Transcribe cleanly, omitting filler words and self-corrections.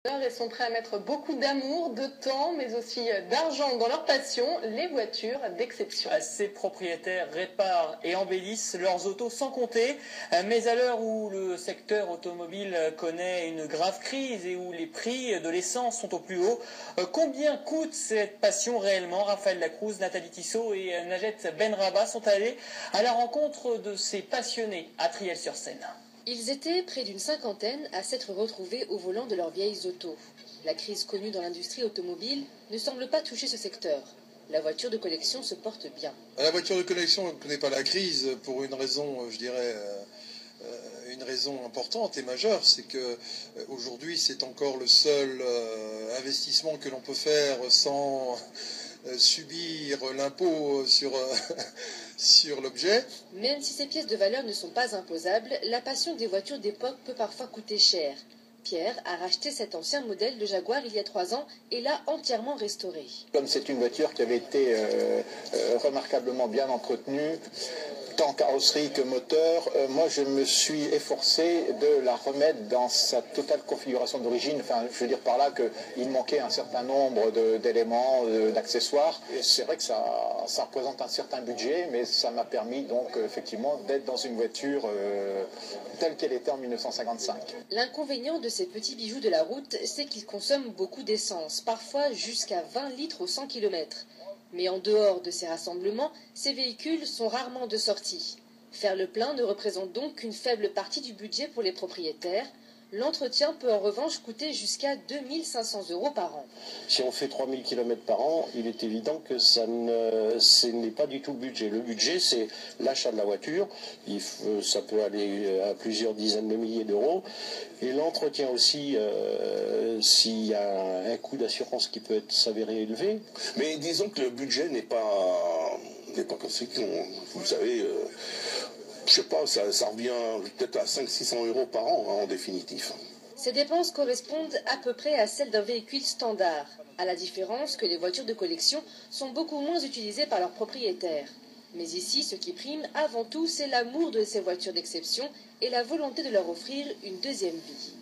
Et sont prêts à mettre beaucoup d'amour, de temps, mais aussi d'argent dans leur passion, les voitures d'exception. Ces propriétaires réparent et embellissent leurs autos sans compter, mais à l'heure où le secteur automobile connaît une grave crise et où les prix de l'essence sont au plus haut, combien coûte cette passion réellement? Raphaël Lacruz, Nathalie Tissot et Najet Benrabah sont allés à la rencontre de ces passionnés à Triel-sur-Seine. Ils étaient près d'une cinquantaine à s'être retrouvés au volant de leurs vieilles autos. La crise connue dans l'industrie automobile ne semble pas toucher ce secteur. La voiture de collection se porte bien. La voiture de collection ne connaît pas la crise pour une raison, je dirais, une raison importante et majeure, c'est que aujourd'hui c'est encore le seul investissement que l'on peut faire sans subir l'impôt sur l'objet. Même si ces pièces de valeur ne sont pas imposables, la passion des voitures d'époque peut parfois coûter cher. Pierre a racheté cet ancien modèle de Jaguar il y a 3 ans et l'a entièrement restauré. Comme c'est une voiture qui avait été remarquablement bien entretenue, tant carrosserie que moteur, moi je me suis efforcé de la remettre dans sa totale configuration d'origine. Enfin, je veux dire par là qu'il manquait un certain nombre d'éléments, d'accessoires. Et c'est vrai que ça représente un certain budget, mais ça m'a permis donc effectivement d'être dans une voiture telle qu'elle était en 1955. L'inconvénient de ces petits bijoux de la route, c'est qu'ils consomment beaucoup d'essence, parfois jusqu'à 20 litres au 100 km. Mais en dehors de ces rassemblements, ces véhicules sont rarement de sortie. Faire le plein ne représente donc qu'une faible partie du budget pour les propriétaires. L'entretien peut en revanche coûter jusqu'à 2 500 € par an. Si on fait 3 000 km par an, il est évident que ce n'est pas du tout le budget. Le budget, c'est l'achat de la voiture. Ça peut aller à plusieurs dizaines de milliers d'euros. Et l'entretien aussi, s'il y a un coût d'assurance qui peut s'avérer élevé. Mais disons que le budget n'est pas conséquent. Vous savez... je sais pas, ça revient peut-être à 500-600 € par an, hein, en définitif. Ces dépenses correspondent à peu près à celles d'un véhicule standard, à la différence que les voitures de collection sont beaucoup moins utilisées par leurs propriétaires. Mais ici, ce qui prime avant tout, c'est l'amour de ces voitures d'exception et la volonté de leur offrir une deuxième vie.